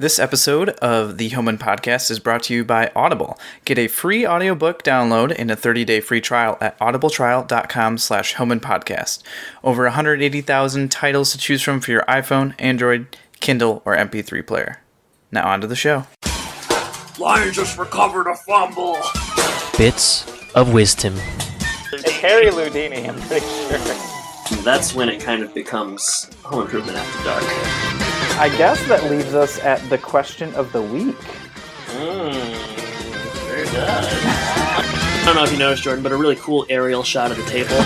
This episode of the Homan Podcast is brought to you by Audible. Get a free audiobook download and a 30-day free trial at audibletrial.com/HomanPodcast. Over 180,000 titles to choose from for your iPhone, Android, Kindle, or MP3 player. Now on to the show. Lions just recovered a fumble. Bits of wisdom. It's Harry Houdini, I'm pretty sure. That's when it kind of becomes Home Improvement After Dark. I guess that leaves us at the question of the week. Very good. I don't know if you noticed, Jordan, but a really cool aerial shot of the table.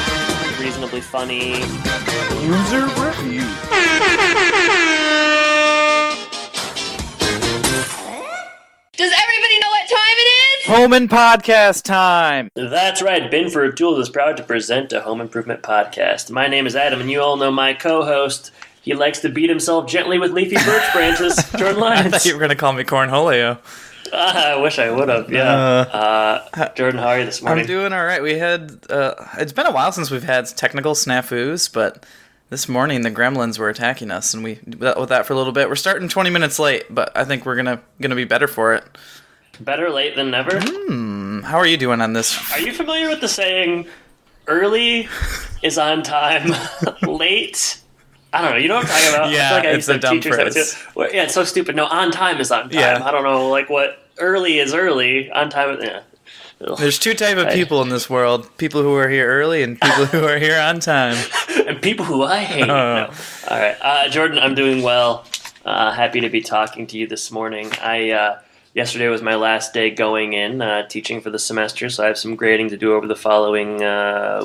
Reasonably funny. User review. Does everybody know what time it is? Homan Podcast time. That's right. Binford Tools is proud to present a Home Improvement Podcast. My name is Adam, and you all know my co-host. He likes to beat himself gently with leafy birch branches. Jordan Lyons. I thought you were going to call me Cornholio. I wish I would have, yeah. Jordan, how are you this morning? I'm doing all right. We had, it's been a while since we've had technical snafus, but this morning the gremlins were attacking us, and we dealt with that for a little bit. We're starting 20 minutes late, but I think we're gonna be better for it. Better late than never? How are you doing on this? Are you familiar with the saying, early is on time, late... I don't know. You know what I'm talking about? Yeah, I feel like it's a dumb phrase. Well, yeah, it's so stupid. No, on time is on time. Yeah. I don't know, like what early is early, on time. Yeah. There's two type of people in this world: people who are here early and people who are here on time. And people who I hate. No. All right, Jordan, I'm doing well. Happy to be talking to you this morning. Yesterday was my last day going in teaching for the semester, so I have some grading to do over the following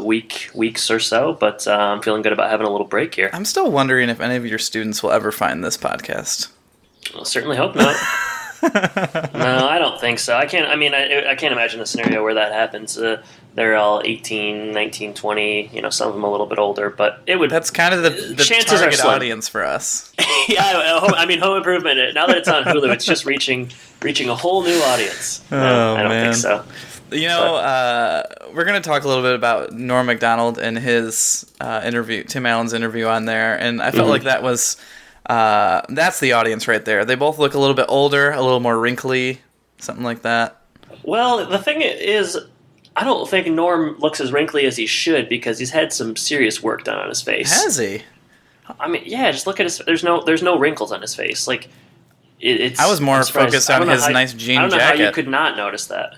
weeks or so, but I'm feeling good about having a little break here. I'm still wondering if any of your students will ever find this podcast. Well, certainly hope not. No, I don't think so. I can't imagine a scenario where that happens. They're all 18, 19, 20, some of them a little bit older, but it would... That's kind of the chances target are slim. audience for us. Yeah, Home Improvement, now that it's on Hulu, it's just reaching a whole new audience. No, I don't think so. We're going to talk a little bit about Norm McDonald and his interview, Tim Allen's interview on there, and I felt like that was... that's the audience right there. They both look a little bit older, a little more wrinkly, something like that. Well, the thing is, I don't think Norm looks as wrinkly as he should because he's had some serious work done on his face. Has he? I mean, yeah, just look at his... There's no wrinkles on his face. Like, it's... I was more focused on his nice jean jacket. I don't know how you could not notice that.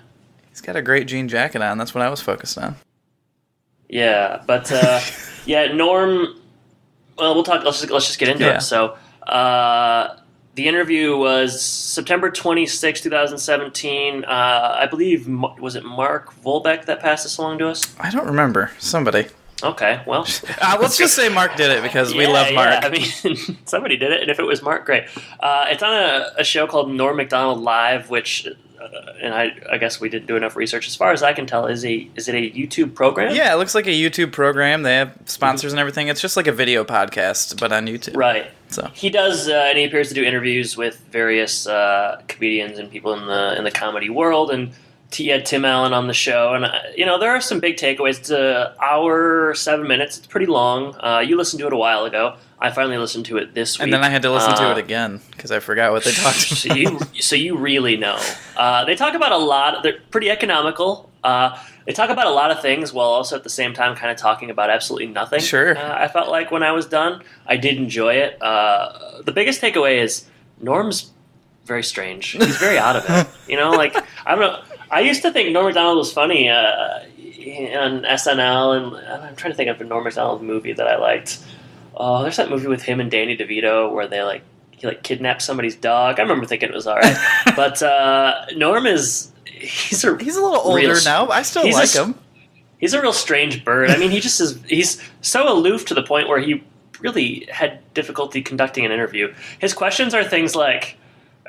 He's got a great jean jacket on. That's what I was focused on. Yeah, but Norm... Well, we'll talk. Let's just get into it. So, the interview was September 26, 2017. I believe, was it Mark Volbeck that passed this along to us? I don't remember. Somebody. Okay, well. Let's just say Mark did it because we love Mark. Yeah, I mean, somebody did it, and if it was Mark, great. It's on a show called Norm McDonald Live, which... and I guess we didn't do enough research. As far as I can tell, is it a YouTube program? Yeah, it looks like a YouTube program. They have sponsors and everything. It's just like a video podcast, but on YouTube. Right. So he does, and he appears to do interviews with various comedians and people in the comedy world. And he had Tim Allen on the show, and there are some big takeaways. It's an hour 7 minutes. It's pretty long. You listened to it a while ago. I finally listened to it this week. And then I had to listen to it again because I forgot what they talked about. So you really know. They talk about a lot. They're pretty economical. They talk about a lot of things while also at the same time kind of talking about absolutely nothing. Sure. I felt like when I was done, I did enjoy it. The biggest takeaway is Norm's very strange. He's very out of it. I don't know. I used to think Norm McDonald was funny on SNL, and I'm trying to think of a Norm McDonald movie that I liked. Oh, there's that movie with him and Danny DeVito where he kidnapped somebody's dog. I remember thinking it was all right. But Norm he's a little older now. I still like him. He's a real strange bird. I mean, he's so aloof to the point where he really had difficulty conducting an interview. His questions are things like,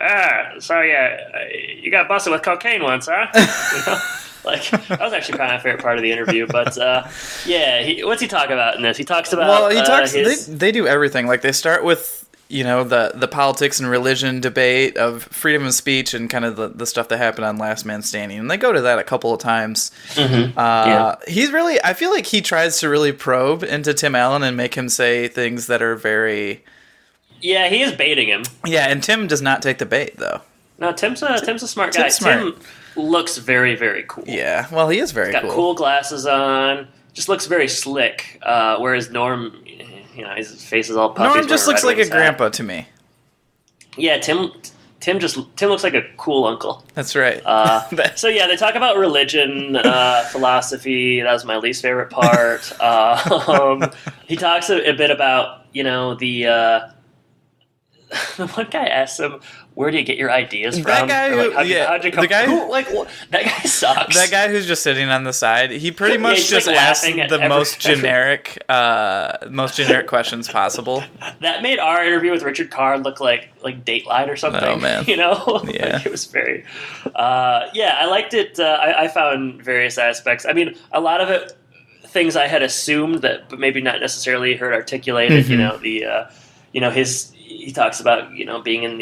you got busted with cocaine once, huh? That was actually probably my favorite part of the interview. But what's he talk about in this? He talks about. Well, he talks. They do everything. Like they start with the politics and religion debate of freedom of speech and kind of the stuff that happened on Last Man Standing, and they go to that a couple of times. Mm-hmm. He's really. I feel like he tries to really probe into Tim Allen and make him say things that are very. Yeah, he is baiting him. Yeah, and Tim does not take the bait though. No, Tim's a smart guy. Tim's smart. Tim looks very, very cool. Yeah, well, he is very He's got cool glasses on. Just looks very slick. Whereas Norm, his face is all puffy. Norm just looks like a grandpa to me. Yeah, Tim looks like a cool uncle. That's right. So yeah, they talk about religion, philosophy. That was my least favorite part. He talks a bit about the one guy asks him, "Where do you get your ideas from?" That guy, how'd you come? That guy sucks. That guy who's just sitting on the side, he pretty much just asks the most generic questions possible. That made our interview with Richard Karn look like Dateline or something. Oh man, yeah, it was very. I liked it. I found various aspects. I mean, a lot of it, things I had assumed but maybe not necessarily heard articulated. Mm-hmm. He talks about, being in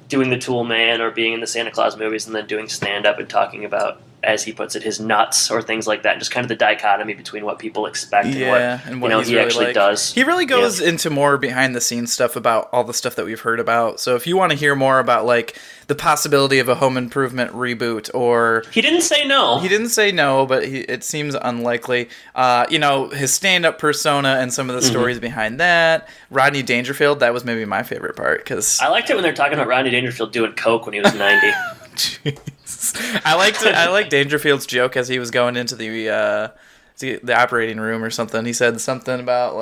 doing the Tool Man or being in the Santa Claus movies and then doing stand-up and talking about, as he puts it, his nuts or things like that. Just kind of the dichotomy between what people expect and what he really actually does. He really goes into more behind-the-scenes stuff about all the stuff that we've heard about. So if you want to hear more about, the possibility of a Home Improvement reboot or... He didn't say no. He didn't say no, but it seems unlikely. His stand-up persona and some of the stories behind that. Rodney Dangerfield, that was maybe my favorite part, because... I liked it when they're talking about Rodney Dangerfield doing coke when he was 90. Jeez. I liked Dangerfield's joke as he was going into the operating room or something. He said something about,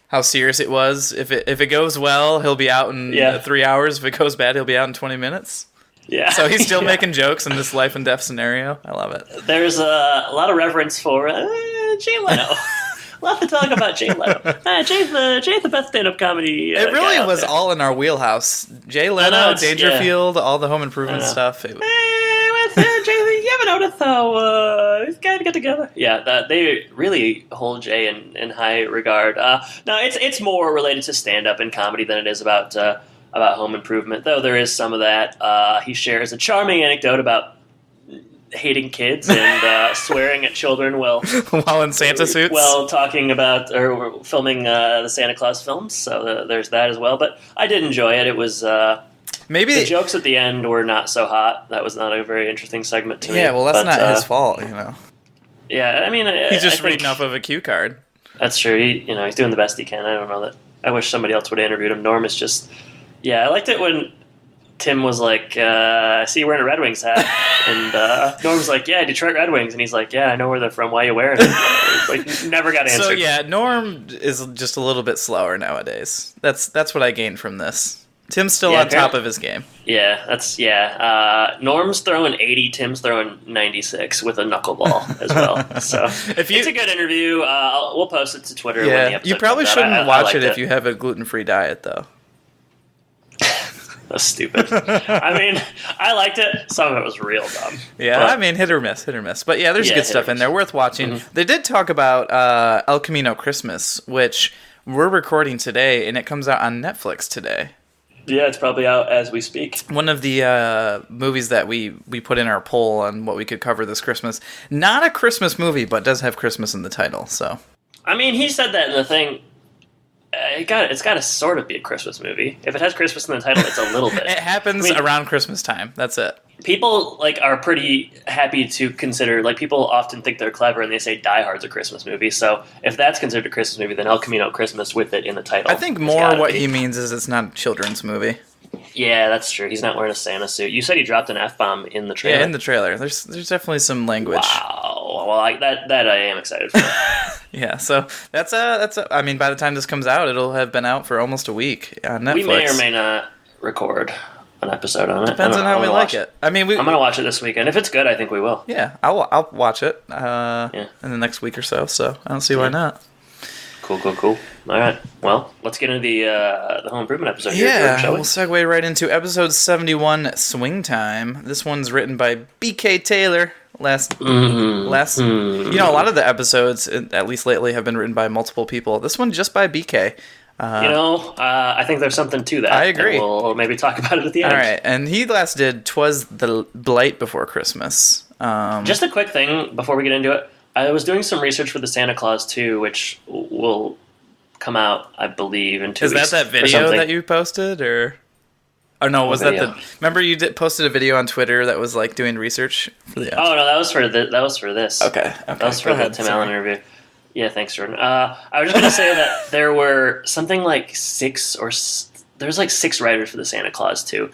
how serious it was. If it goes well, he'll be out in 3 hours. If it goes bad, he'll be out in 20 minutes. Yeah. So he's still making jokes in this life and death scenario. I love it. There's a lot of reference for Jay Leno. A lot to talk about Jay Leno. Jay's the best stand-up comedy. It really was all in our wheelhouse. Jay Leno, Dangerfield, all the Home Improvement stuff. Jay, you haven't noticed how these guys get together? Yeah, they really hold Jay in high regard. No, it's more related to stand-up and comedy than it is about Home Improvement, though there is some of that. He shares a charming anecdote about hating kids and swearing at children while in Santa suits, while talking about or filming the Santa Claus films. So there's that as well. But I did enjoy it. It was maybe the jokes at the end were not so hot. That was not a very interesting segment to me. Yeah, well, that's not his fault, Yeah, I mean, he's just reading off of a cue card. That's true. He's doing the best he can. I don't know that. I wish somebody else would have interviewed him. Norm is just. Yeah, I liked it when Tim was like, I see you wearing a Red Wings hat. And Norm was like, yeah, Detroit Red Wings. And he's like, yeah, I know where they're from. Why are you wearing it? Never got answered. So, yeah, Norm is just a little bit slower nowadays. That's what I gained from this. Tim's still on top of his game. Yeah, Norm's throwing 80, Tim's throwing 96 with a knuckleball as well. So it's a good interview. We'll post it to Twitter. Yeah, when the episode you probably comes out. shouldn't watch it if you have a gluten-free diet, though. That's stupid. I mean, I liked it. Some of it was real dumb. Yeah, I mean, hit or miss. But yeah, there's good stuff in there. Worth watching. Mm-hmm. They did talk about El Camino Christmas, which we're recording today, and it comes out on Netflix today. Yeah, it's probably out as we speak. One of the movies that we put in our poll on what we could cover this Christmas. Not a Christmas movie, but does have Christmas in the title. So, I mean, he said that in the thing. It's got to sort of be a Christmas movie. If it has Christmas in the title, it's a little bit. It happens around Christmas time. That's it. People are pretty happy to consider. People often think they're clever and they say Die Hard's a Christmas movie. So if that's considered a Christmas movie, then El Camino Christmas with it in the title. I think more what he means is it's not a children's movie. Yeah, that's true. He's not wearing a Santa suit. You said he dropped an F-bomb in the trailer. Yeah, in the trailer. There's definitely some language. Wow. Well, that I am excited for. Yeah, so that's I mean, by the time this comes out, it'll have been out for almost a week on Netflix. We may or may not record an episode on it. Depends on how we like it. I mean, I'm gonna watch it this weekend. If it's good, I think we will. Yeah, I'll watch it in the next week or so. So I don't see why not. Cool. All right. Well, let's get into the Home Improvement episode here. Yeah, shall we? We'll segue right into episode 71, Swing Time. This one's written by B.K. Taylor. A lot of the episodes, at least lately, have been written by multiple people. This one just by BK. I think there's something to that. I agree. We'll maybe talk about it at the end. All right, and he last did 'Twas the Blight Before Christmas. Just a quick thing before we get into it. I was doing some research for the Santa Claus 2, which will come out, I believe, in 2 Is weeks. that or video something. that you posted, or? Oh no, was that video? the? Remember you posted a video on Twitter that was like doing research for the. Oh no, that was for this. Okay. That was for Go the ahead, Tim sorry. Allen interview. Yeah, thanks, Jordan. I was just gonna say that there were something like there's like 6 writers for the Santa Claus too,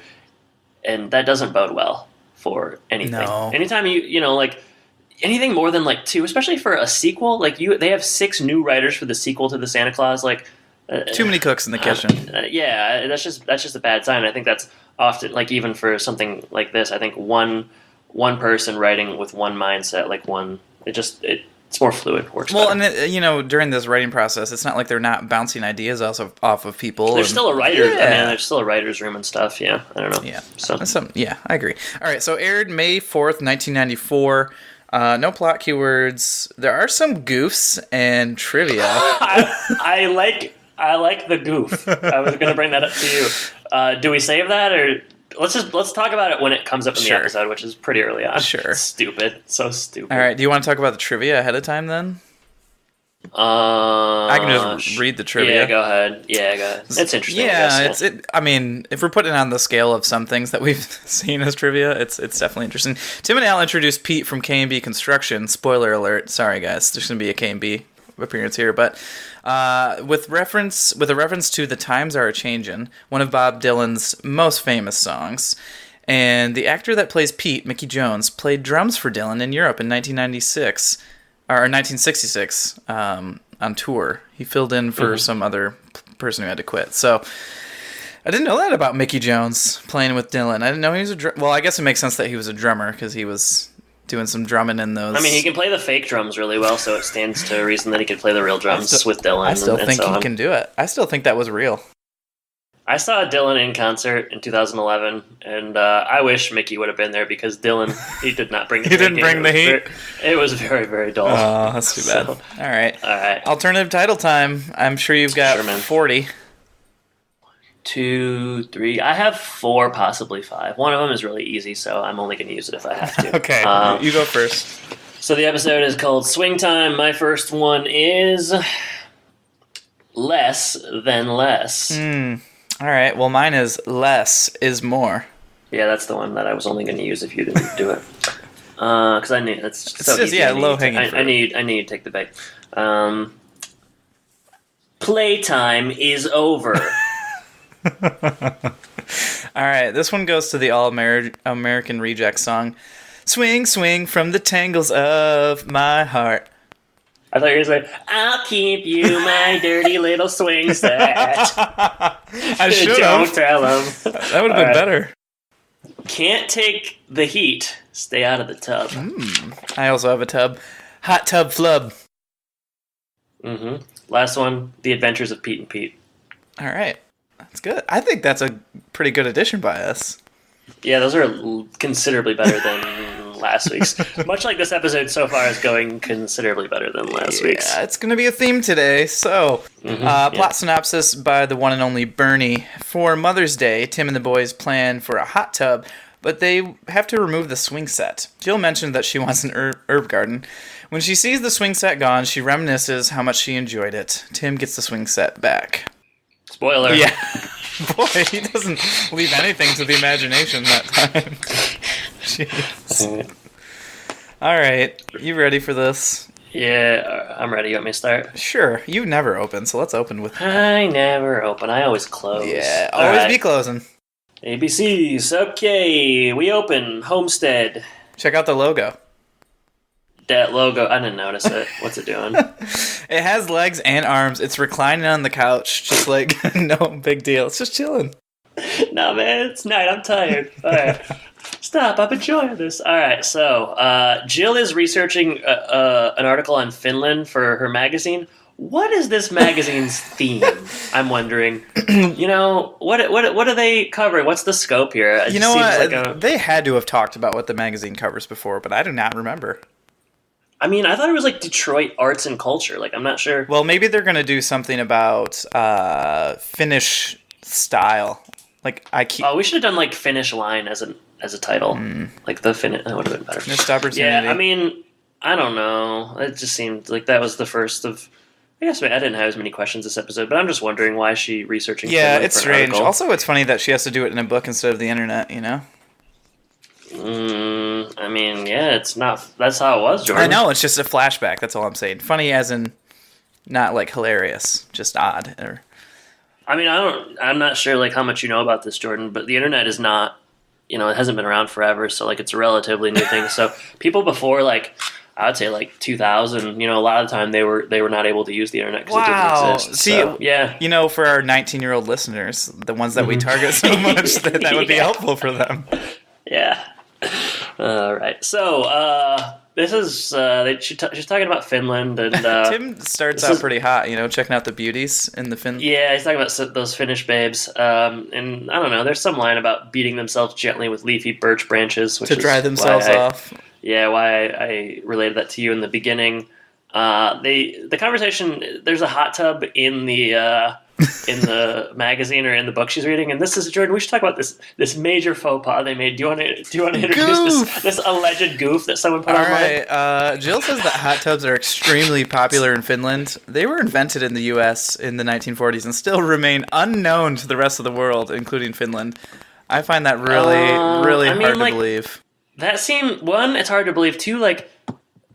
and that doesn't bode well for anything. No. Anytime you know, like anything more than like 2, especially for a sequel, like they have 6 new writers for the sequel to the Santa Claus, like. Too many cooks in the kitchen. Yeah, that's just a bad sign. I think that's often, like, even for something like this, I think one person writing with one mindset, like it's more fluid. Works Well, better. and during this writing process, it's not like they're not bouncing ideas off of people. There's still a writer. Yeah. I mean, there's still a writer's room and stuff. Yeah, I don't know. Yeah. So Yeah, I agree. All right, so aired May 4th, 1994. No plot keywords. There are some goofs and trivia. I like the goof. I was going to bring that up to you. Do we save that, or let's talk about it when it comes up in the Sure. episode, which is pretty early on. Sure. Stupid. So stupid. All right, do you want to talk about the trivia ahead of time then? I can just read the trivia. Yeah, go ahead. It's interesting. Yeah, I guess, I mean, if we're putting it on the scale of some things that we've seen as trivia, it's definitely interesting. Tim and Al introduced Pete from K&B Construction. Spoiler alert. Sorry, guys. There's going to be a K&B appearance here, but with a reference to "The Times Are A-Changin'," one of Bob Dylan's most famous songs. And the actor that plays Pete, Mickey Jones, played drums for Dylan in Europe in 1996 or 1966 on tour. He filled in for some other person who had to quit. So I didn't know that about Mickey Jones playing with Dylan. I didn't know he was well, I guess it makes sense that he was a drummer because he was doing some drumming in those. I mean, he can play the fake drums really well, so it stands to reason that he could play the real drums with Dylan. I still and think so he on. can do it. I still think that was real. I saw Dylan in concert in 2011, and I wish Mickey would have been there because Dylan, he did not bring the He didn't bring the heat? It was very, very dull. Oh, that's too bad. So- All right. All right. Alternative title time. I'm sure you've got Sure, man. 40. 2, 3. I have 4, possibly 5. One of them is really easy, so I'm only going to use it if I have to. Okay, you go first. So the episode is called Swing Time. My first one is Less Than Less. All right. Well, mine is less is more. Yeah, that's the one that I was only going to use if you didn't do it. Because I need it's so just, easy. yeah, I need low-hanging to- I fruit. need to take the bait. Playtime is over. All right. This one goes to the All-American Reject song. Swing, swing from the tangles of my heart. I thought you were going to say, I'll keep you my dirty little swing set. I should Don't have. tell him. That would have been right. better. Can't take the heat. Stay out of the tub. I also have a tub. Hot tub flub. Last one, The Adventures of Pete and Pete. All right. That's good. I think that's a pretty good addition by us. Yeah, those are considerably better than last week's. Much like this episode so far is going considerably better than last week's. Yeah, it's going to be a theme today. So, plot synopsis by the one and only Bernie. For Mother's Day, Tim and the boys plan for a hot tub, but they have to remove the swing set. Jill mentioned that she wants an herb garden. When she sees the swing set gone, she reminisces how much she enjoyed it. Tim gets the swing set back. Spoiler. Yeah. Boy, he doesn't leave anything to the imagination that time. Jeez. All right. You ready for this? Yeah, I'm ready. You want me to start? Sure. You never open, so let's open with... I never open. I always close. Yeah, All always right. be closing. ABCs. Okay, we open. Homestead. Check out the logo. That logo. I didn't notice it. What's it doing? It has legs and arms. It's reclining on the couch, just like, no big deal. It's just chilling. No, man, it's night. I'm tired. All right. Stop. I'm enjoying this. All right. So, Jill is researching an article on Finland for her magazine. What is this magazine's theme? I'm wondering. You know, what are they covering? What's the scope here? It You know seems what? like They had to have talked about what the magazine covers before, but I do not remember. I mean, I thought it was like Detroit arts and culture. Like, I'm not sure. Well, maybe they're going to do something about Finnish style. Like, Oh, we should have done like Finnish line as a title. Like the Finnish. That would have been better. Missed opportunity. Yeah, I mean, I don't know. It just seemed like that was the first of I guess I didn't have as many questions this episode, but I'm just wondering why is she researching. Yeah, Finland it's for an strange. article? Also, it's funny that she has to do it in a book instead of the internet. You know. I mean, yeah, it's not. That's how it was, Jordan. I know, it's just a flashback. That's all I'm saying. Funny as in, not like hilarious, just odd. Or I mean, I'm not sure like how much you know about this, Jordan, but the internet is not. It hasn't been around forever, so like it's a relatively new thing. So people before like. I would say like 2000. A lot of the time they were not able to use the internet because it didn't exist. See, so, yeah. For our 19-year-old listeners, the ones that we target so much, that would be helpful for them. Yeah. All right. So this is she's talking about Finland, and Tim starts out pretty hot. Checking out the beauties in the Finland. Yeah, he's talking about those Finnish babes, and I don't know. There's some line about beating themselves gently with leafy birch branches, which to dry themselves off. Yeah, why I related that to you in the beginning. The conversation. There's a hot tub in the magazine or in the book she's reading, and this is Jordan. We should talk about this major faux pas they made. Do you want to introduce this alleged goof that someone put online? All right. Jill says that hot tubs are extremely popular in Finland. They were invented in the U.S. in the 1940s and still remain unknown to the rest of the world, including Finland. I find that really hard to believe. That seemed it's hard to believe too. Like,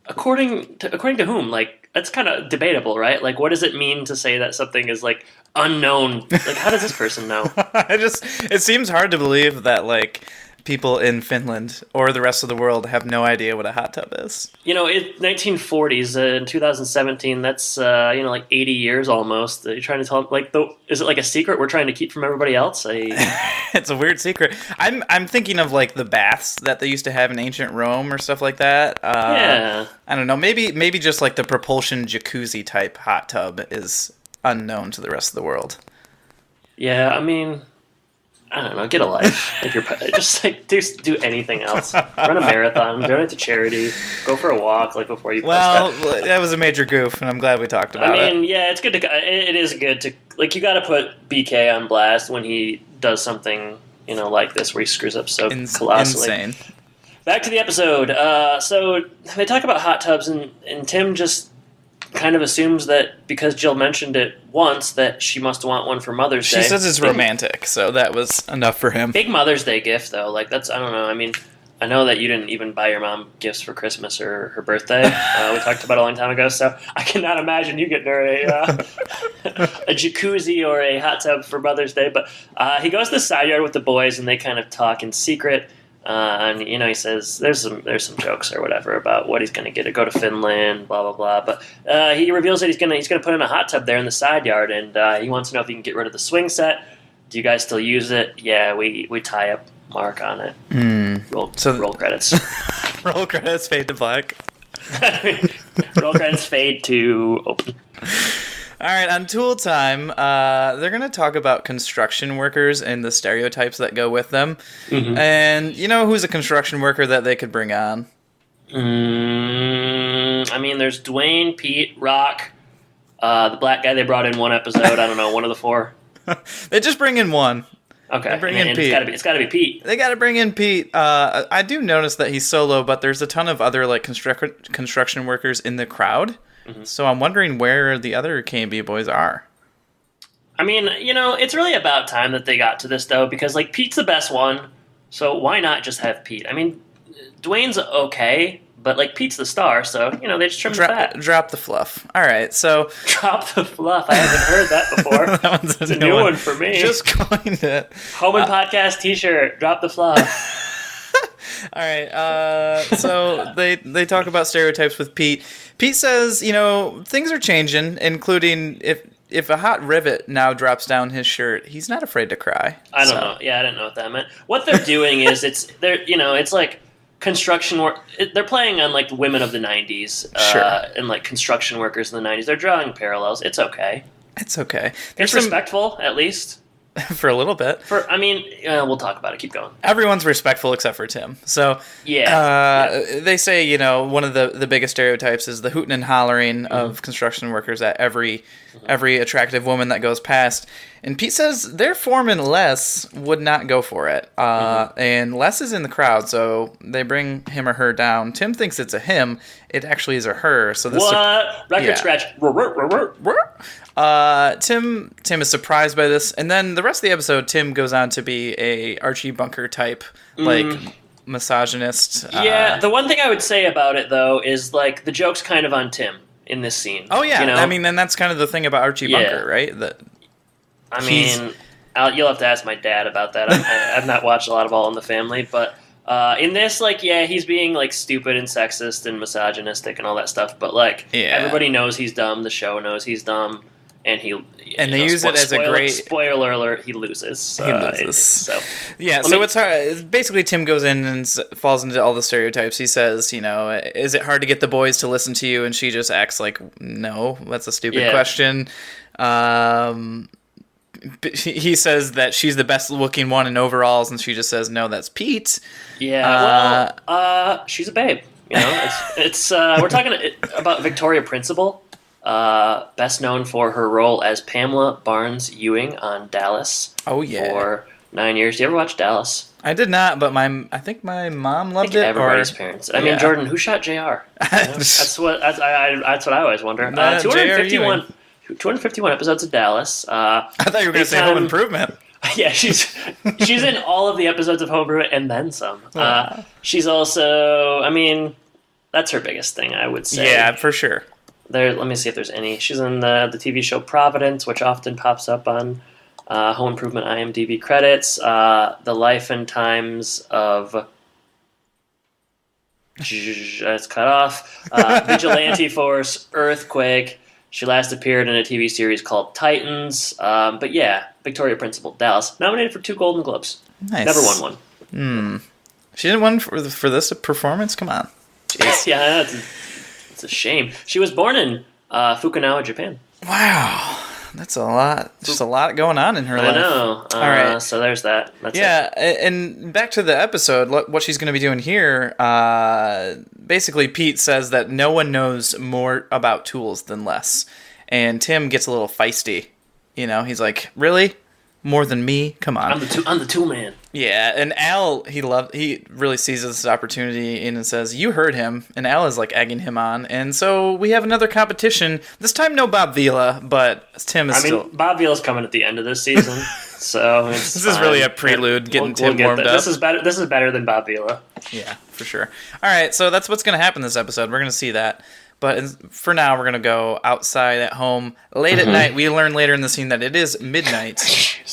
according to whom? Like, that's kind of debatable, right? Like, what does it mean to say that something is like unknown? Like, how does this person know? It seems hard to believe that like people in Finland or the rest of the world have no idea what a hot tub is. 1940s in 2017. That's like 80 years almost. You're trying to tell is it like a secret we're trying to keep from everybody else? It's a weird secret. I'm thinking of like the baths that they used to have in ancient Rome or stuff like that. Yeah. I don't know. Maybe just like the propulsion jacuzzi type hot tub is unknown to the rest of the world. Yeah, I mean, I don't know. Get a life. If you're just like do anything else. Run a marathon. Donate to charity. Go for a walk. Like before you. Well, that was a major goof, and I'm glad we talked about it. I mean, yeah, it's good to. It is good to like. You got to put BK on blast when he does something like this where he screws up so colossally. Insane. Back to the episode. So they talk about hot tubs, and Tim just kind of assumes that because Jill mentioned it once that she must want one for Mother's Day. She says it's romantic, so that was enough for him. Big Mother's Day gift, though. Like, that's, I don't know. I mean, I know that you didn't even buy your mom gifts for Christmas or her birthday. We talked about it a long time ago, so I cannot imagine you getting her a jacuzzi or a hot tub for Mother's Day. But he goes to the side yard with the boys, and they kind of talk in secret. And he says there's some jokes or whatever about what he's going to get to go to Finland, blah blah blah. But he reveals that he's gonna put in a hot tub there in the side yard, and he wants to know if he can get rid of the swing set. Do you guys still use it? Yeah, we tie up Mark on it. Roll credits. Roll credits. Fade to black. Roll credits. Fade to open. All right, on Tool Time, they're going to talk about construction workers and the stereotypes that go with them. Mm-hmm. And you know who's a construction worker that they could bring on? I mean, there's Dwayne, Pete, Rock, the black guy they brought in one episode. I don't know, one of the four. They just bring in one. Okay, they bring in Pete. It's got to be Pete. They got to bring in Pete. I do notice that he's solo, but there's a ton of other like construction workers in the crowd. Mm-hmm. So I'm wondering where the other K&B boys are. I mean, it's really about time that they got to this, though, because, like, Pete's the best one, so why not just have Pete? I mean, Dwayne's okay, but, like, Pete's the star, so, they just trim the fat. Drop the fluff. All right, so... Drop the fluff. I haven't heard that before. That one's it's a new one for me. Just coined it. Home and podcast t-shirt. Drop the fluff. All right, so they talk about stereotypes with Pete. Pete says, things are changing, including if a hot rivet now drops down his shirt, he's not afraid to cry. I don't know. Yeah, I didn't know what that meant. What they're doing is it's like construction work. They're playing on like women of the 90s and like construction workers in the 90s. They're drawing parallels. It's okay. It's okay. It's respectful, at least. For a little bit. We'll talk about it. Keep going. Everyone's respectful except for Tim. So they say, one of the biggest stereotypes is the hooting and hollering of construction workers at every attractive woman that goes past. And Pete says their foreman, Les, would not go for it. And Les is in the crowd, so they bring him or her down. Tim thinks it's a him. It actually is a her. So this Record scratch. Tim is surprised by this. And then the rest of the episode, Tim goes on to be a Archie Bunker type, like, misogynist. The one thing I would say about it, though, is, like, the joke's kind of on Tim in this scene. Oh, yeah. You know? I mean, and that's kind of the thing about Archie Bunker, right? You'll have to ask my dad about that. I've not watched a lot of All in the Family, but in this, like, he's being, like, stupid and sexist and misogynistic and all that stuff, but, like, everybody knows he's dumb, the show knows he's dumb, and they use it as a great... Spoiler alert, he loses. So it's hard. Basically, Tim goes in and falls into all the stereotypes. He says, is it hard to get the boys to listen to you? And she just acts like, no, that's a stupid question. He says that she's the best looking one in overalls, and she just says, no, that's Pete. She's a babe. It's we're talking about Victoria Principal, best known for her role as Pamela Barnes Ewing on Dallas. Oh yeah, for 9 years. Do you ever watch Dallas? I did not, but I think my mom loved it. Everybody's parents. I mean, Jordan, who shot JR? That's what I alwa's wonder. 251 episodes of Dallas. I thought you were going to say Home Improvement. Yeah, she's in all of the episodes of Home Improvement and then some. She's also, I mean, that's her biggest thing, I would say. Yeah, for sure. Let me see if there's any. She's in the TV show Providence, which often pops up on Home Improvement IMDb credits. The Life and Times of... It's cut off. Vigilante Force, Earthquake. She last appeared in a TV series called Titans. But yeah, Victoria Principal, Dallas. Nominated for 2 Golden Globes. Nice. Never won one. She didn't win for this performance? Come on. Jeez. Yeah, it's a shame. She was born in Fukunawa, Japan. Wow. That's a lot. Just a lot going on in her life. I know. All right. So there's that. That's it. And back to the episode, what she's going to be doing here, basically Pete says that no one knows more about tools than Les. And Tim gets a little feisty. He's like, really? More than me? Come on. I'm the tool man. Yeah, and Al, he really sees this opportunity and says, you heard him. And Al is like egging him on. And so we have another competition. This time no Bob Vila, but Tim is still... Bob Vila's coming at the end of this season. So it's This is really a prelude, getting Tim warmed up. This is better than Bob Vila. Yeah, for sure. All right, so that's what's going to happen this episode. We're going to see that. But for now, we're going to go outside at home late at night. We learn later in the scene that it is midnight. It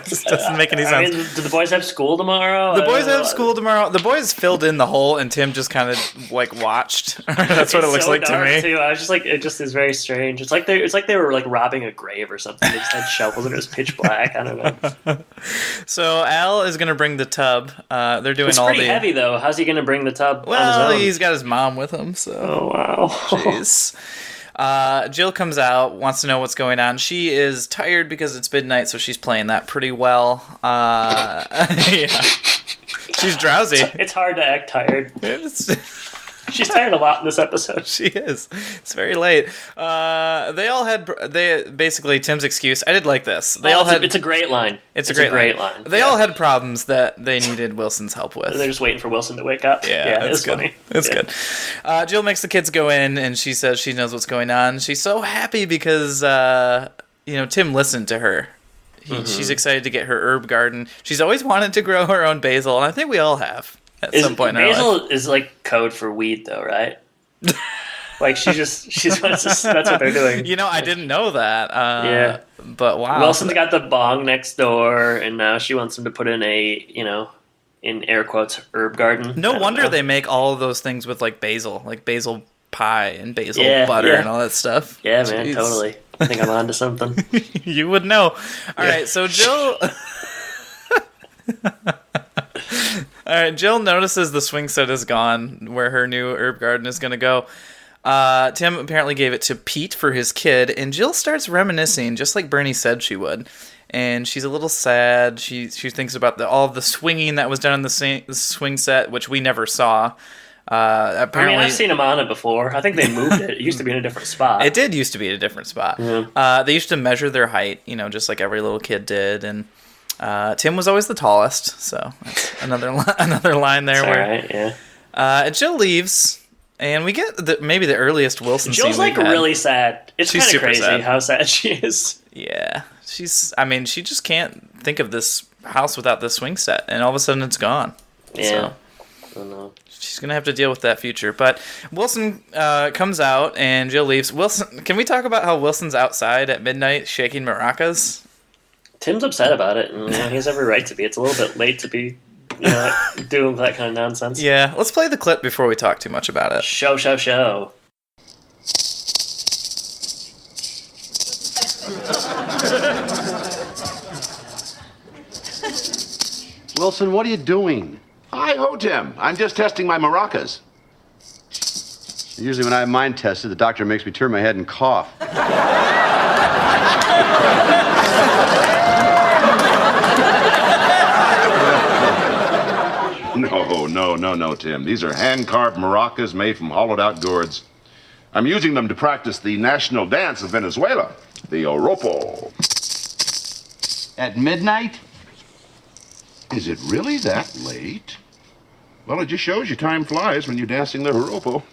just doesn't make any sense. Do the boys have school tomorrow? The boys have school tomorrow. The boys filled in the hole, and Tim just kind of watched. That's what it looks like to me. Too. I was just like, it just is very strange. It's like they were like robbing a grave or something. They just had shovels and it was pitch black. I don't know. So Al is going to bring the tub. They're doing it's pretty heavy though. How's he going to bring the tub? Well, on his own? He's got his mom with him. So. Oh wow. Jeez. Jill comes out, wants to know what's going on. She is tired because it's midnight, so she's playing that pretty well. Yeah. She's drowsy. It's hard to act tired. She's tired a lot in this episode. She is. It's very late. Basically Tim's excuse. I did like this. It's a great line. It's a great line. They all had problems that they needed Wilson's help with. They're just waiting for Wilson to wake up. Yeah, it's funny. It's good. Jill makes the kids go in, and she says she knows what's going on. She's so happy because Tim listened to her. She's excited to get her herb garden. She's always wanted to grow her own basil, and I think we all have. At some point in our life. Basil is like code for weed, though, right? Like that's what they're doing. I didn't know that. Yeah, but wow. Wilson's got the bong next door, and now she wants him to put in in air quotes, herb garden. No wonder they make all of those things with like basil pie and basil butter and all that stuff. Yeah, man, totally. I think I'm onto something. You would know. All right, so Jill. All right, Jill notices the swing set is gone where her new herb garden is going to go. Tim apparently gave it to Pete for his kid, and Jill starts reminiscing, just like Bernie said she would. And she's a little sad. She thinks about all of the swinging that was done on the swing set, which we never saw. Apparently, I've seen him on it before. I think they moved it. It used to be in a different spot. It did used to be a different spot. Yeah. They used to measure their height, just like every little kid did, and Tim was always the tallest. So that's another line there. That's all right, yeah. And Jill leaves, and we get maybe the earliest Wilson scene Jill's we've had. really sad. It's She's kind of super crazy sad. how sad she is. Yeah, she just can't think of this house without this swing set, and all of a sudden it's gone. Yeah. So I don't know. she's gonna have to deal with that future. But Wilson comes out, and Jill leaves. Wilson, can we talk about how Wilson's outside at midnight shaking maracas? Tim's upset about it, and he has every right to be. It's a little bit late to be doing that kind of nonsense. Yeah, let's play the clip before we talk too much about it. Show. Wilson, what are you doing? Hi-ho, Tim. I'm just testing my maracas. Usually when I have mine tested, the doctor makes me turn my head and cough. No, Tim. These are hand-carved maracas made from hollowed-out gourds. I'm using them to practice the national dance of Venezuela, the oropo. At midnight? Is it really that late? Well, it just shows you time flies when you're dancing the joropo.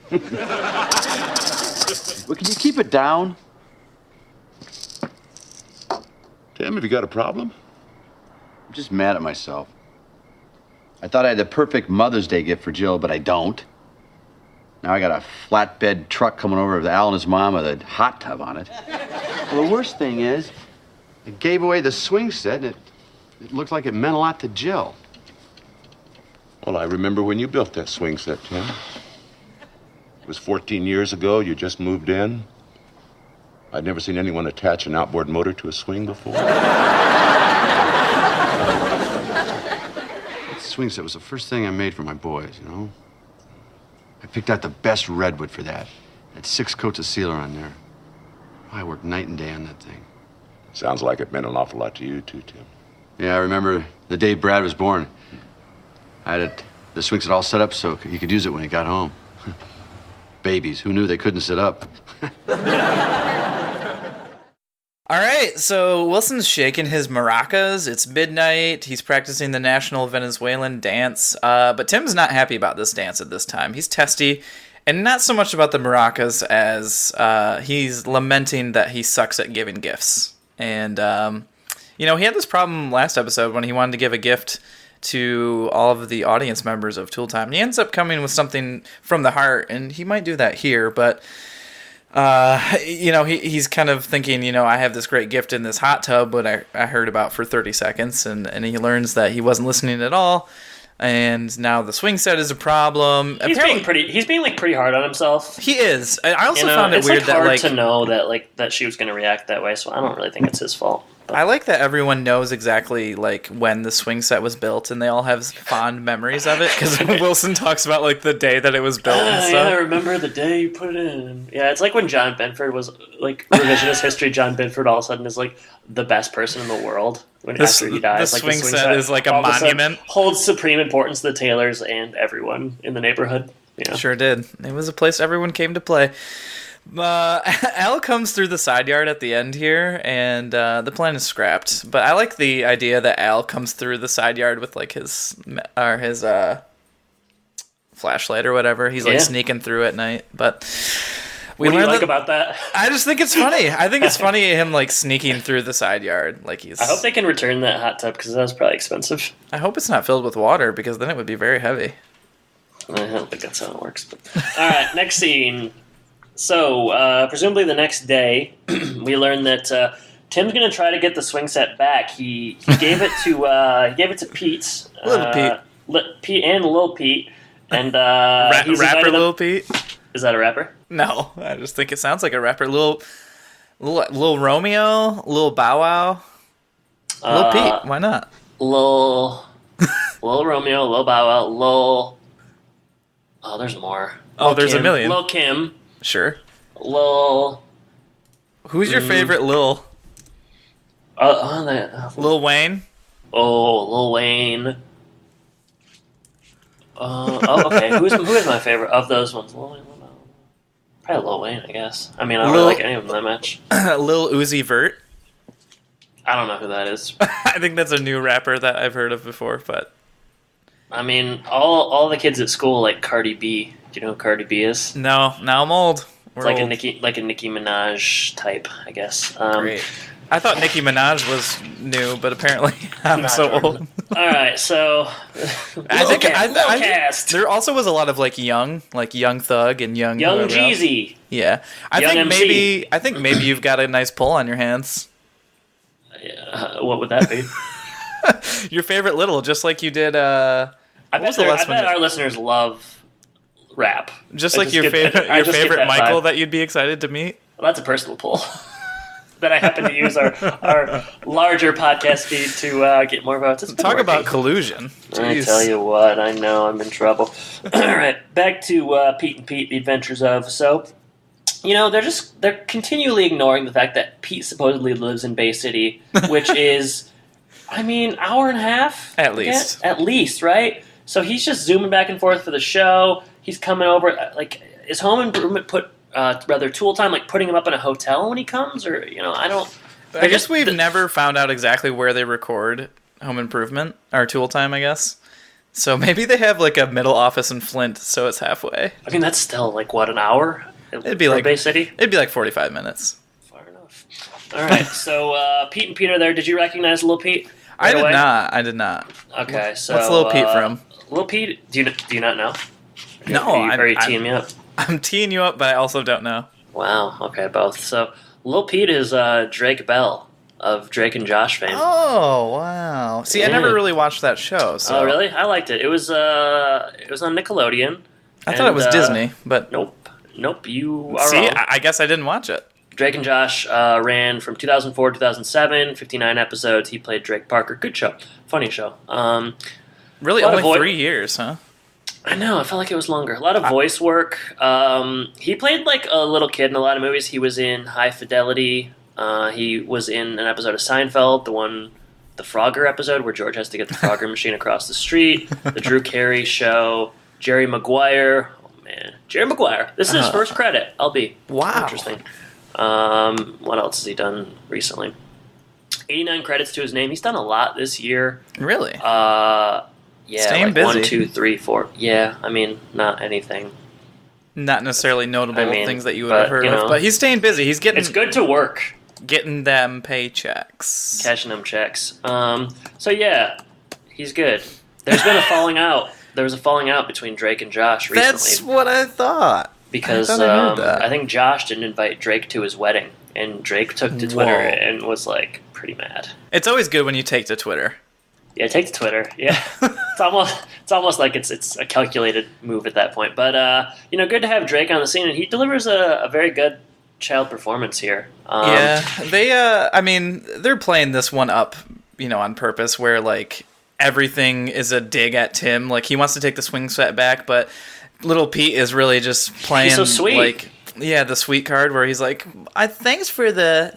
Well, can you keep it down? Tim, have you got a problem? I'm just mad at myself. I thought I had the perfect Mother's Day gift for Jill, but I don't. Now I got a flatbed truck coming over with Al and his mom with a hot tub on it. Well, the worst thing is, I gave away the swing set, and it looked like it meant a lot to Jill. Well, I remember when you built that swing set, Tim. It was 14 years ago. You just moved in. I'd never seen anyone attach an outboard motor to a swing before. That swing set was the first thing I made for my boys, I picked out the best redwood for that. Had 6 coats of sealer on there. I worked night and day on that thing. Sounds like it meant an awful lot to you, too, Tim. Yeah, I remember the day Brad was born. I had the swing set all set up so he could use it when he got home. Babies, who knew they couldn't sit up? All right, so Wilson's shaking his maracas. It's midnight. He's practicing the national Venezuelan dance. But Tim's not happy about this dance at this time. He's testy, and not so much about the maracas as he's lamenting that he sucks at giving gifts. And, he had this problem last episode when he wanted to give a gift to all of the audience members of Tool Time. And he ends up coming with something from the heart, and he might do that here, but... he's kind of thinking, I have this great gift in this hot tub, but I heard about for 30 seconds, and he learns that he wasn't listening at all, and now the swing set is a problem. He's being pretty hard on himself. He is. I also found it it's weird hard that to know that she was going to react that way, so I don't really think it's his fault. But. I like that everyone knows exactly when the swing set was built, and they all have fond memories of it, because Wilson talks about the day that it was built and stuff. Yeah, I remember the day you put it in. Yeah, it's like when John Benford was revisionist history. John Benford all of a sudden is the best person in the world after he dies. The swing set is like a monument. Holds supreme importance to the Taylors and everyone in the neighborhood. Yeah. Sure did. It was a place everyone came to play. Al comes through the side yard at the end here, and the plan is scrapped. But I like the idea that Al comes through the side yard with his flashlight or whatever. He's sneaking through at night. But what do you like about that? I just think it's funny. I think it's funny him sneaking through the side yard. I hope they can return that hot tub because that was probably expensive. I hope it's not filled with water because then it would be very heavy. I don't think that's how it works. But. All right, next scene. So, presumably the next day, we learn that Tim's going to try to get the swing set back. He gave it to Pete, Pete and Lil Pete, and rapper Lil Pete. Is that a rapper? No, I just think it sounds like a rapper. Lil Romeo, Lil Bow Wow, Lil Pete. Why not? Lil Romeo, Lil Bow Wow, Lil. Oh, there's more. Oh, there's a million. Lil Kim. Sure. Lil. Who's your favorite Lil? Lil Wayne? Oh, Lil Wayne. Okay. Who is my favorite of those ones? Lil Wayne, probably Lil Wayne, I guess. I mean, I don't really like any of them that much. Lil Uzi Vert. I don't know who that is. I think that's a new rapper that I've heard of before, but I mean, all the kids at school like Cardi B. Do you know who Cardi B is? no, now I'm old. It's like a Nicki Minaj type, I guess. Great. I thought Nicki Minaj was new, but apparently I'm so old. All right, so I think cast. there also was a lot of like Young Thug and Young Jeezy. else. Yeah, I Young think maybe you've got a nice pull on your hands. What would that be? Your favorite little, just like you did. I bet our listeners love rap. Just like your favorite Michael that you'd be excited to meet. Well, that's a personal pull. That I happen to use our larger podcast feed to get more votes. Talk about collusion. Jeez. I tell you what, I know I'm in trouble. All right, back to Pete and Pete, The Adventures of. So, they're continually ignoring the fact that Pete supposedly lives in Bay City, which is, hour and a half? At least. At least, right? So he's just zooming back and forth for the show. He's coming over, is Home Improvement Tool Time, putting him up in a hotel when he comes? Or, I don't... I guess we've never found out exactly where they record Home Improvement, or Tool Time, I guess. So maybe they have, a middle office in Flint, so it's halfway. That's still, an hour? It'd be Bay City? It'd be 45 minutes. Far enough. All right, so Pete and Pete are there. Did you recognize Lil Pete? I did not. Okay, so... What's Lil Pete from? Lil Pete, do you not know? No, are you teeing me up? I'm teeing you up, but I also don't know. Wow, okay, both. So, Lil Pete is Drake Bell of Drake and Josh fame. Oh, wow. See, I never really watched that show. So. Oh, really? I liked it. It was on Nickelodeon. I thought it was Disney, but... Nope, you are See, wrong. I guess I didn't watch it. Drake and Josh ran from 2004 to 2007, 59 episodes. He played Drake Parker. Good show. Funny show. Really, only 3 years, huh? I know. I felt like it was longer. A lot of voice work. He played a little kid in a lot of movies. He was in High Fidelity. He was in an episode of Seinfeld, the Frogger episode where George has to get the Frogger machine across the street. The Drew Carey Show. Jerry Maguire. Oh man, Jerry Maguire. This is his first credit. Wow. Interesting. What else has he done recently? 89 credits to his name. He's done a lot this year. Really? Yeah, staying busy. 1, 2, 3, 4. Yeah, not anything. Not necessarily notable things that you would have heard of, but he's staying busy. He's getting. It's good to work. Getting them paychecks. Cashing them checks. So yeah, he's good. There's been a falling out. There was a falling out between Drake and Josh recently. That's what I thought. Because I think Josh didn't invite Drake to his wedding, and Drake took to Twitter and was pretty mad. It's always good when you take to Twitter. Yeah, take to Twitter. Yeah, it's almost like it's a calculated move at that point. But good to have Drake on the scene, and he delivers a very good child performance here. They're playing this one up, on purpose, where everything is a dig at Tim. He wants to take the swing set back, but little Pete is really just playing. He's so sweet. The sweet card where he's like, thanks for the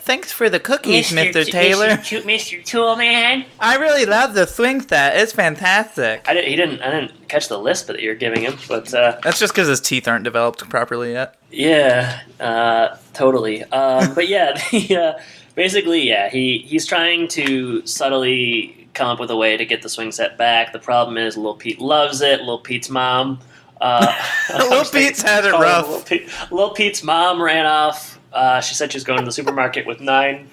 cookies, Mr. Taylor. Mr. Toolman. I really love the swing set. It's fantastic. I didn't catch the lisp that you're giving him, but that's just because his teeth aren't developed properly yet. Yeah, totally. But yeah, basically, he's trying to subtly come up with a way to get the swing set back. The problem is Lil Pete loves it. Lil Pete's mom. Lil Pete's had it rough. Lil Pete's mom ran off. She said she was going to the supermarket with 9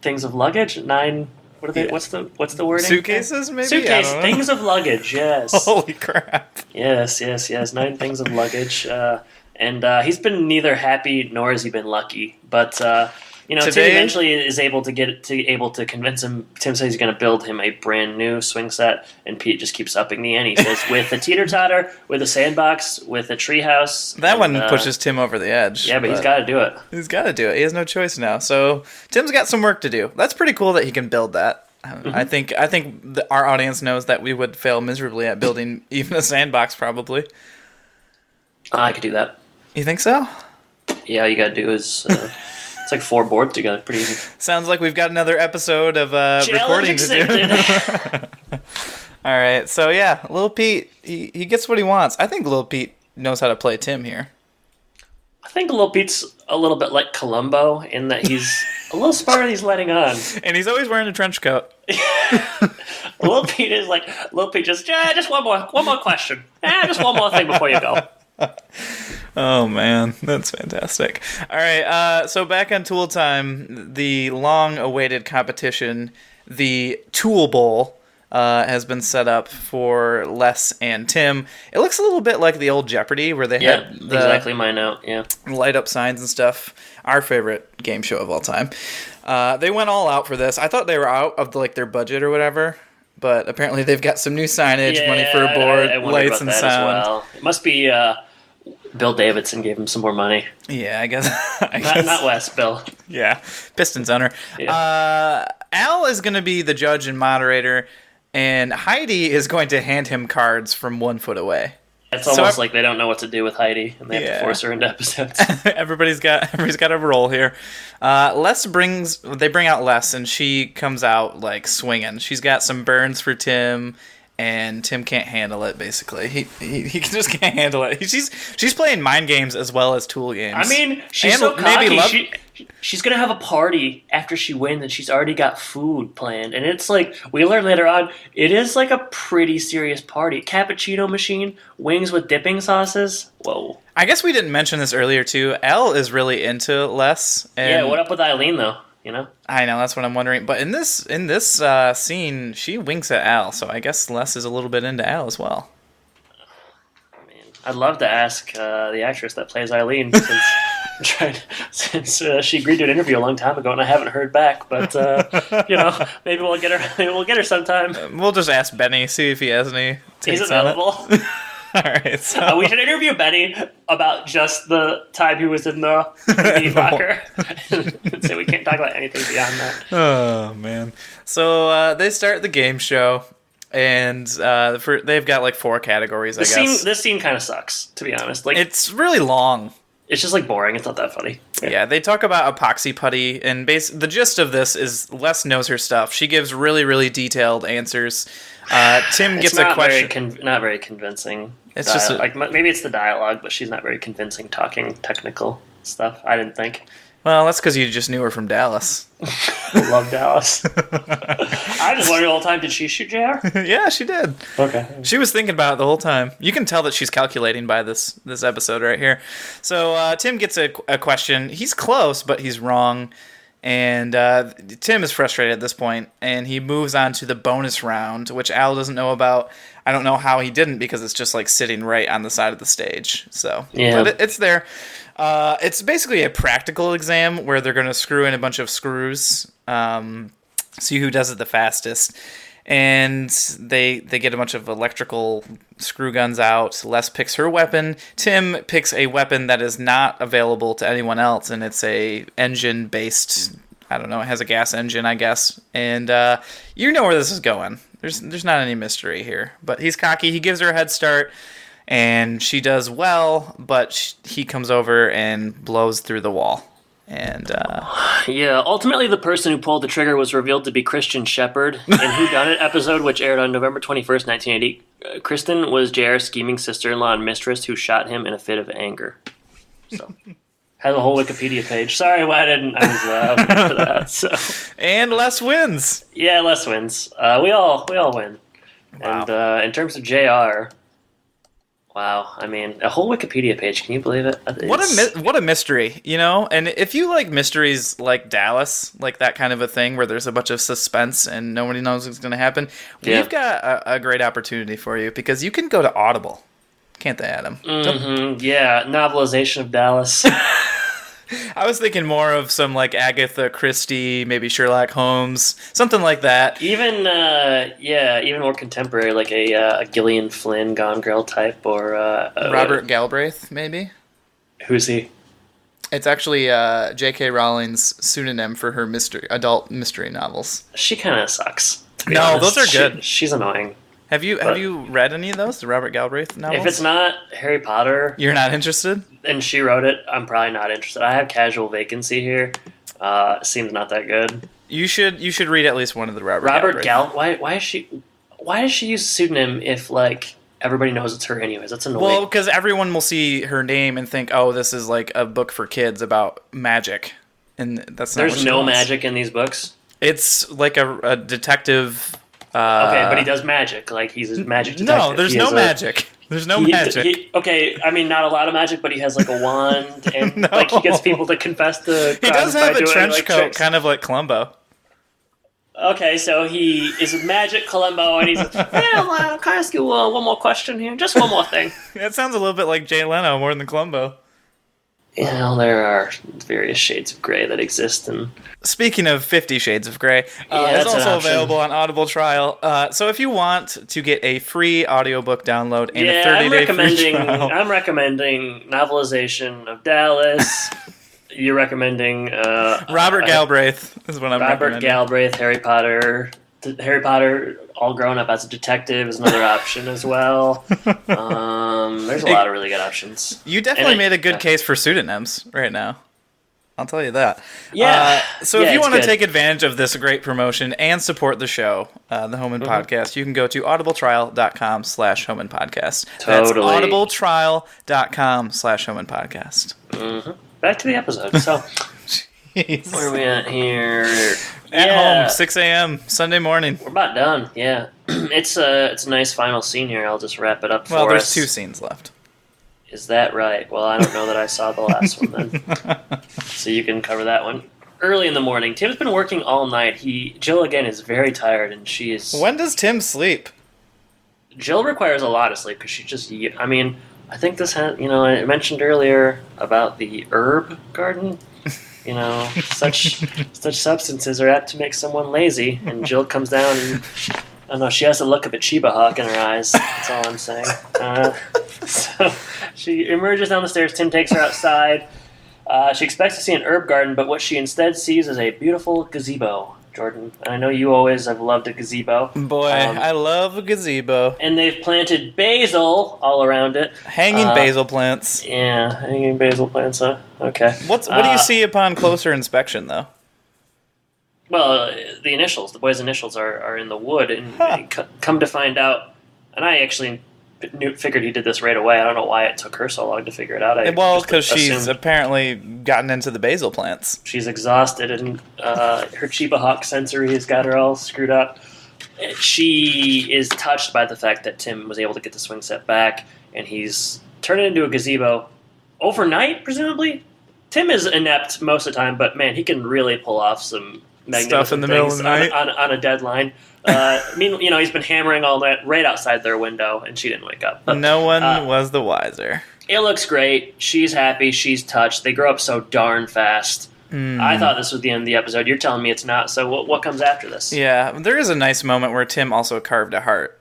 things of luggage. 9. What are they? What's the wording? Suitcases, maybe. Suitcase, things of luggage. Yes. Holy crap. Yes. 9 things of luggage. And he's been neither happy nor has he been lucky. But Tim eventually is able to convince him. Tim says he's going to build him a brand new swing set, and Pete just keeps upping the ante. He says with a teeter-totter, with a sandbox, with a treehouse. That one pushes Tim over the edge. Yeah, but he's got to do it. He's got to do it. He has no choice now. So Tim's got some work to do. That's pretty cool that he can build that. Mm-hmm. I think our audience knows that we would fail miserably at building even a sandbox, probably. I could do that. You think so? Yeah, all you got to do is... It's 4 boards together. Pretty easy. Sounds like we've got another episode of recording to do. All right, so yeah, Lil Pete, he gets what he wants. I think Lil Pete knows how to play Tim here. I think Lil Pete's a little bit like Columbo in that he's a little smarter than he's letting on. And he's always wearing a trench coat. Lil Pete is like, Lil Pete just one more question. Just one more thing before you go. Oh, man. That's fantastic. All right, so back on Tool Time, the long-awaited competition, the Tool Bowl, has been set up for Les and Tim. It looks a little bit like the old Jeopardy, where they had the exactly my note. Yeah, light-up signs and stuff. Our favorite game show of all time. They went all out for this. I thought they were out of their budget or whatever, but apparently they've got some new signage, money for a board, I lights and sound. As well. It must be Bill Davidson gave him some more money. Yeah, I guess. Not Wes, Bill. Yeah, Pistons owner. Yeah. Al is going to be the judge and moderator, and Heidi is going to hand him cards from 1 foot away. It's almost like they don't know what to do with Heidi, and they have to force her into episodes. Everybody's got a role here. They bring out Les, and she comes out like swinging. She's got some burns for Tim, and Tim can't handle it. Basically, he just can't handle it. She's playing mind games as well as tool games. I mean, she's so cocky. She's gonna have a party after she wins, and she's already got food planned. And it's like we learn later on, it is like a pretty serious party. Cappuccino machine, wings with dipping sauces. Whoa. I guess we didn't mention this earlier too. Elle is really into Les. And yeah, what up with Eileen though? You know. I know, that's what I'm wondering. But in this scene, she winks at Al, so I guess Les is a little bit into Al as well. I'd love to ask the actress that plays Eileen since she agreed to an interview a long time ago, and I haven't heard back. But maybe we'll get her. Maybe we'll get her sometime. We'll just ask Benny, see if he has any takes. He's available. All right. So. We should interview Benny about just the time he was in the meat locker. And say we can't talk about anything beyond that. Oh man. So they start the game show. And they've got like 4 categories, I guess. This scene kind of sucks, to be honest. Like, it's really long. It's just like boring. It's not that funny. Yeah, they talk about epoxy putty, and the gist of this is Les knows her stuff. She gives really, really detailed answers. Tim gets a question. Not very convincing. It's just maybe it's the dialogue, but she's not very convincing talking technical stuff. I didn't think. Well, that's because you just knew her from Dallas. I love Dallas. I just wondered the whole time, did she shoot JR? Yeah, she did. Okay. She was thinking about it the whole time. You can tell that she's calculating by this episode right here. So Tim gets a question. He's close, but he's wrong. And Tim is frustrated at this point, and he moves on to the bonus round, which Al doesn't know about. I don't know how he didn't, because it's just like sitting right on the side of the stage. So, yeah. But it's there. It's basically a practical exam where they're going to screw in a bunch of screws, see who does it the fastest. And they get a bunch of electrical screw guns out. Les picks her weapon. Tim picks a weapon that is not available to anyone else, and it's a engine-based, I don't know, it has a gas engine, I guess. And you know where this is going. There's not any mystery here. But he's cocky. He gives her a head start, and she does well, but he comes over and blows through the wall. And yeah, ultimately the person who pulled the trigger was revealed to be Christian Shepherd in Whodunit episode, which aired on November 21st, 1980. Kristen was JR's scheming sister-in-law and mistress who shot him in a fit of anger. So, has a whole Wikipedia page. Sorry, I was for that. So. And Les wins. Yeah, Les wins. We all win. Wow. And in terms of JR. Wow, I mean, a whole Wikipedia page. Can you believe it? What a mystery, you know? And if you like mysteries like Dallas, like that kind of a thing where there's a bunch of suspense and nobody knows what's going to happen, we've got a great opportunity for you, because you can go to Audible. Can't they, Adam? Mm-hmm. Yeah, novelization of Dallas. I was thinking more of some like Agatha Christie, maybe Sherlock Holmes, something like that. Even more contemporary, like a Gillian Flynn, Gone Girl type, or Robert Galbraith, maybe. Who's he? It's actually J.K. Rowling's pseudonym for her adult mystery novels. She kind of sucks. No, those are good. She's annoying. Have you read any of those, the Robert Galbraith novels? If it's not Harry Potter... You're not interested? And she wrote it, I'm probably not interested. I have Casual Vacancy here. Seems not that good. You should read at least one of the Robert Galbraith. Why why does she use a pseudonym if like everybody knows it's her anyways? That's annoying. Well, because everyone will see her name and think, oh, this is like a book for kids about magic. And that's not There's what she no wants. magic in these books. It's like a detective. Okay, but he does magic. Like he's a magic detective. No, there's no magic. There's no magic. Okay, I mean not a lot of magic, but he has like a wand and like he gets people to confess to crimes. He does have by a doing, trench like, coat, tricks. kind of like Columbo. Okay, so he is a magic Columbo, and he's can I ask you one more question here? Just one more thing. That sounds a little bit like Jay Leno more than Columbo. There are various shades of gray that exist, and Speaking of 50 Shades of Grey, it's that's an also option. available on Audible Trial. So if you want to get a free audiobook download and a I'm 30-day free recommending trial, I'm recommending novelization of Dallas. You're recommending Robert Galbraith is what I'm Robert recommending. Galbraith, Harry Potter. Harry Potter, all grown up as a detective, is another option as well. There's a lot of really good options. You definitely made a good case for pseudonyms right now. I'll tell you that. Yeah. So Yeah, if you it's want to good. take advantage of this great promotion and support the show, the Home and Podcast, you can go to audibletrial.com/Home and Podcast. Totally. That's audibletrial.com/Home and Podcast. Back to the episode. So, Jeez. where are we at here? At Yeah. home, 6 a.m., Sunday morning. We're about done. Yeah, it's a nice final scene here. I'll just wrap it up for Well, there's us. 2 scenes left. Is that right? Well, I don't know that I saw the last one then. So you can cover that one. Early in the morning, Tim's been working all night. Jill again is very tired, and she is. When does Tim sleep? Jill requires a lot of sleep because she just. I mean, I think this had. I mentioned earlier about the herb garden. Such substances are apt to make someone lazy, and Jill comes down and. I don't know, she has the look of a Chiba hawk in her eyes. That's all I'm saying. So she emerges down the stairs. Tim takes her outside. She expects to see an herb garden, but what she instead sees is a beautiful gazebo, Jordan. And I know you always have loved a gazebo. Boy, I love a gazebo. And they've planted basil all around it. Hanging basil plants. Yeah, hanging basil plants, huh? Okay. What do you see upon closer inspection, though? Well, the initials, the boy's initials are in the wood, and come to find out, and I actually figured he did this right away. I don't know why it took her so long to figure it out. Well, because she's assumed apparently gotten into the basil plants. she's exhausted, and her Chiba Hawk sensory has got her all screwed up. She is touched by the fact that Tim was able to get the swing set back, and he's turned it into a gazebo overnight, presumably. Tim is inept most of the time, but man, he can really pull off some Stuff in the middle of the night on a deadline. He's been hammering all night right outside their window, and she didn't wake up. But, no one was the wiser. It looks great. She's happy. She's touched. They grow up so darn fast. I thought this was the end of the episode. You're telling me it's not. So what comes after this? Yeah, there is a nice moment where Tim also carved a heart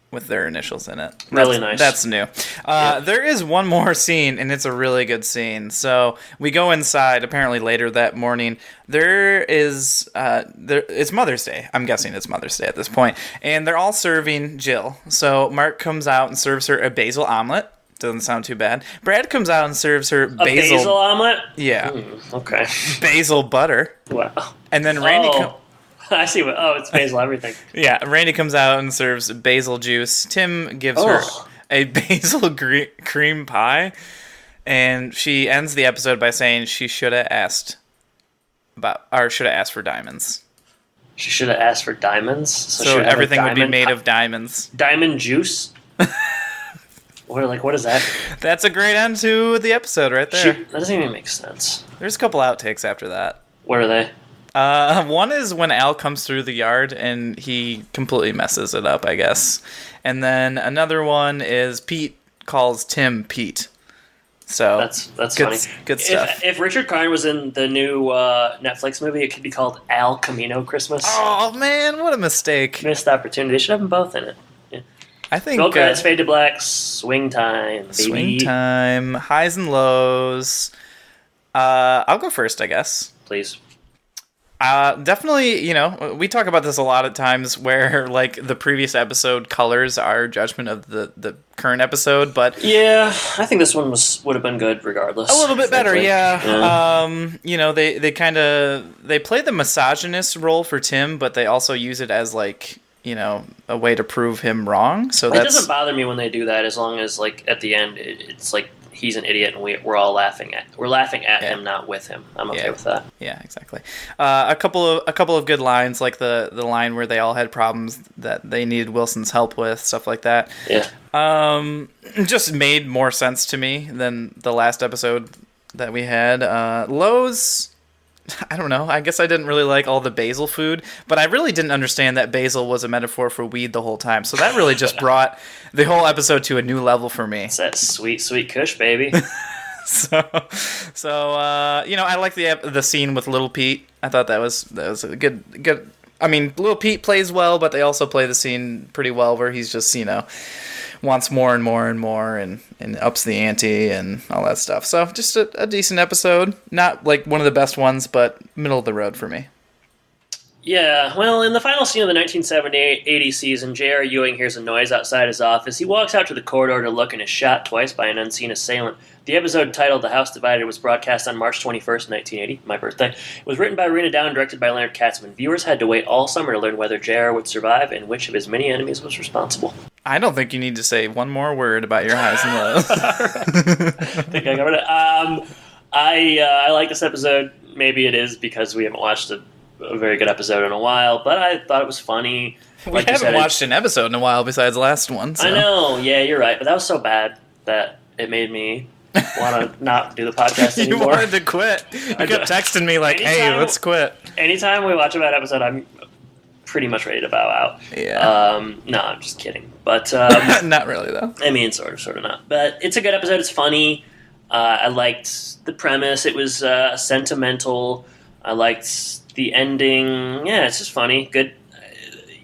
with their initials in it. Really nice. That's new. There is one more scene, and it's a really good scene. So we go inside. Apparently later that morning, it's Mother's Day. I'm guessing it's Mother's Day at this point, and they're all serving Jill. So Mark comes out and serves her a basil omelet. Doesn't sound too bad. Brad comes out and serves her Basil omelet? Yeah. Okay. Basil butter. Wow. And then Randy I see what. Oh, it's basil everything. Yeah, Randy comes out and serves basil juice. Tim gives her a basil cream pie, and she ends the episode by saying she should have asked for diamonds. She should have asked for diamonds. So everything would be made of diamonds. Diamond juice. What is that? That's a great end to the episode right there. That doesn't even make sense. There's a couple outtakes after that. What are they? One is when Al comes through the yard and he completely messes it up, I guess. And then another one is Pete calls Tim Pete. So that's good, funny. Good stuff. If Richard Karn was in the new Netflix movie, it could be called Al Camino Christmas. Oh man, what a mistake! Missed opportunity. They should have them both in it. Yeah. I think Roll credits, fade to black, swing time, baby. Swing time, highs and lows. I'll go first, I guess. Please. Definitely, we talk about this a lot of times where, like, the previous episode colors our judgment of the current episode, but... Yeah, I think this one would have been good regardless. A little bit better, yeah. Yeah. They play the misogynist role for Tim, but they also use it as, like, a way to prove him wrong. So It doesn't bother me when they do that, as long as like at the end it's like he's an idiot and we're all laughing at him, not with him. I'm okay with that. Yeah, exactly. A couple of good lines, like the line where they all had problems that they needed Wilson's help with, stuff like that. Yeah. Just made more sense to me than the last episode that we had. Lowe's, I don't know. I guess I didn't really like all the basil food, but I really didn't understand that basil was a metaphor for weed the whole time. So that really just brought the whole episode to a new level for me. It's that sweet, sweet Kush, baby. So I like the scene with Little Pete. I thought that was a good. I mean, Little Pete plays well, but they also play the scene pretty well, where he's just wants more and more and more and ups the ante and all that stuff. So just a decent episode. Not like one of the best ones, but middle of the road for me. Yeah, well, in the final scene of the 1970-80 season, J.R. Ewing hears a noise outside his office. He walks out to the corridor to look and is shot twice by an unseen assailant. The episode, titled The House Divided, was broadcast on March 21st, 1980, my birthday. It was written by Rena Down and directed by Leonard Katzman. Viewers had to wait all summer to learn whether J.R. would survive and which of his many enemies was responsible. I don't think you need to say one more word about your highs and lows. I think I covered it. I like this episode. Maybe it is because we haven't watched a very good episode in a while, but I thought it was funny. We haven't watched an episode in a while besides the last one. So. I know, yeah, you're right, but that was so bad that it made me want to not do the podcast anymore. You wanted to quit. You kept texting me like, hey, let's quit. Anytime we watch a bad episode, I'm pretty much ready to bow out. Yeah. No, I'm just kidding. But not really, though. I mean, sort of not. But it's a good episode. It's funny. I liked the premise. It was sentimental. I liked the ending. Yeah, it's just funny. Good.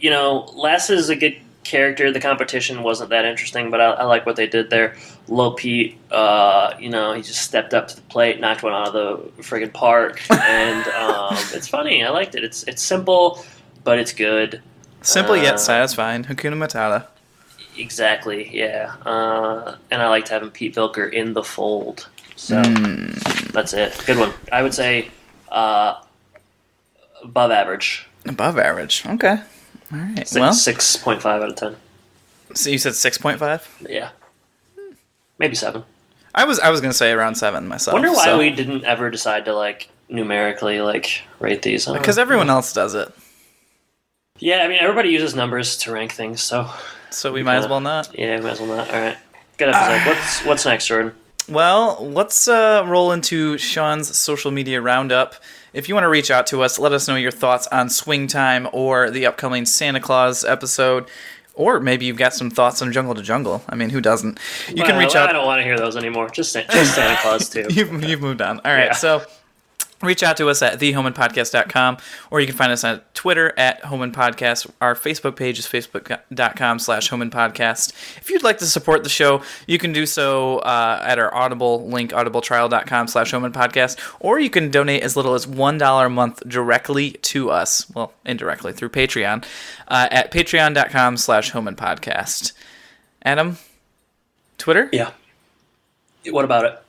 Les is a good character. The competition wasn't that interesting, but I like what they did there. Lil Pete, he just stepped up to the plate, knocked one out of the friggin' park, and it's funny. I liked it. It's simple, but it's good. Simple yet satisfying. Hakuna Matata. Exactly, yeah. And I liked having Pete Vilker in the fold. So that's it. Good one. I would say above average. Above average. Okay. All right. 6.5 out of 10. So you said 6.5? Yeah. Maybe 7. I was going to say around 7 myself. Wonder why we didn't ever decide to numerically rate these. Because everyone else does it. Yeah, I mean everybody uses numbers to rank things, so we might as well not. Yeah, we might as well not. All right. Good episode. What's next, Jordan? Well, let's roll into Sean's social media roundup. If you want to reach out to us, let us know your thoughts on Swing Time or the upcoming Santa Claus episode. Or maybe you've got some thoughts on Jungle to Jungle. I mean, who doesn't? You can reach out. I don't want to hear those anymore. Just Santa Claus, too. You've moved on. All right, So reach out to us at thehomeandpodcast.com, or you can find us on Twitter at homeandpodcast. Our Facebook page is facebook.com/homeandpodcast. If you'd like to support the show, you can do so at our Audible link, audibletrial.com/homeandpodcast, or you can donate as little as $1 a month directly to us, well, indirectly, through Patreon, at patreon.com/homeandpodcast. Adam, Twitter? Yeah. What about it?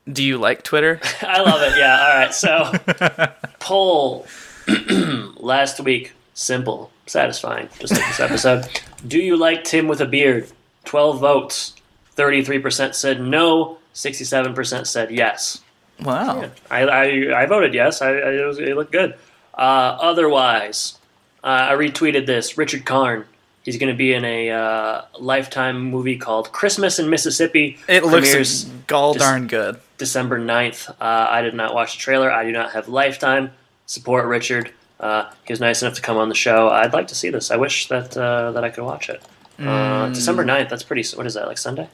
Do you like Twitter? I love it, yeah. All right, so poll last week, simple, satisfying, just like this episode. Do you like Tim with a beard? 12 votes. 33% said no, 67% said yes. Wow. Yeah, I voted yes. It looked good. Otherwise, I retweeted this. Richard Karn. He's going to be in a Lifetime movie called Christmas in Mississippi. It looks gall darn good. December 9th. I did not watch the trailer. I do not have Lifetime. Support Richard. He was nice enough to come on the show. I'd like to see this. I wish that I could watch it. December 9th. That's pretty... What is that, like Sunday?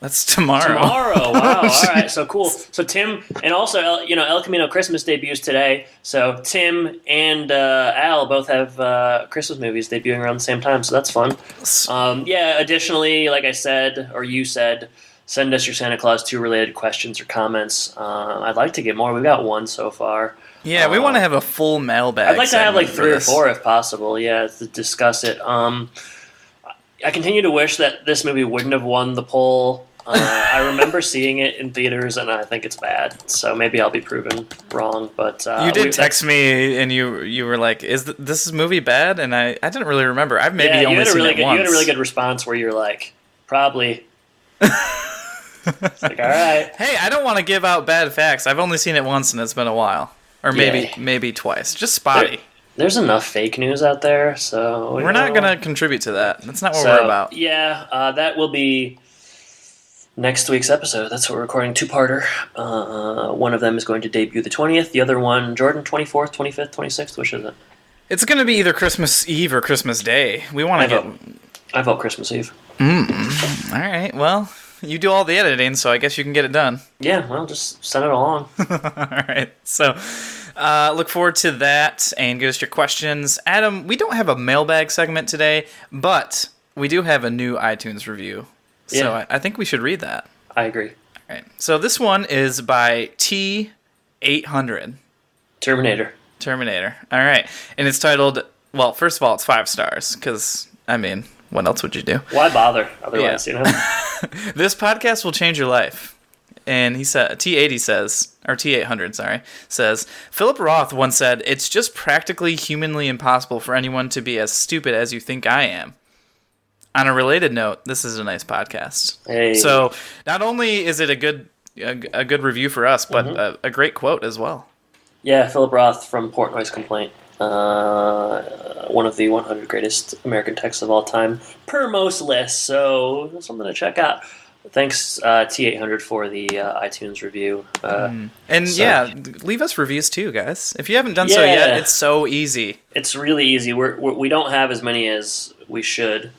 That's tomorrow. Tomorrow, wow. All right, so cool. So Tim, and also, El Camino Christmas debuts today. So Tim and Al both have Christmas movies debuting around the same time, so that's fun. Additionally, like I said, or you said, send us your Santa Claus 2 related questions or comments. I'd like to get more. We've got one so far. Yeah, we want to have a full mailbag. I'd like to have like 3 or 4 if possible, to discuss it. I continue to wish that this movie wouldn't have won the poll. I remember seeing it in theaters, and I think it's bad. So maybe I'll be proven wrong. But you did text me, and you were like, "Is this movie bad?" And I didn't really remember. I've maybe only seen it once. You had a really good response where you're like, "Probably." It's like, all right. Hey, I don't want to give out bad facts. I've only seen it once, and it's been a while, or maybe twice. Just spotty. There's enough fake news out there, so we're not gonna contribute to that. That's not what we're about. Yeah, that will be next week's episode. That's what we're recording, 2-parter. One of them is going to debut the 20th. The other one, Jordan, 24th, 25th, 26th. Which is it? It's going to be either Christmas Eve or Christmas Day. We want to I vote Christmas Eve. All right. Well, you do all the editing, so I guess you can get it done. Yeah. Well, just send it along. All right. So, look forward to that and give us your questions. Adam, we don't have a mailbag segment today, but we do have a new iTunes review. So I think we should read that. I agree. All right. So this one is by T800. Terminator. All right. And it's titled, well, first of all, it's 5 stars because, I mean, what else would you do? Why bother otherwise, you know? This podcast will change your life. And he said, T800 says, Philip Roth once said, "It's just practically humanly impossible for anyone to be as stupid as you think I am." On a related note, this is a nice podcast. Hey. So not only is it a good review for us, but a great quote as well. Yeah, Philip Roth from Portnoy's Complaint. One of the 100 greatest American texts of all time per most lists. So that's something to check out. Thanks, T800, for the iTunes review. Leave us reviews too, guys. If you haven't done so yet, it's so easy. It's really easy. We don't have as many as we should.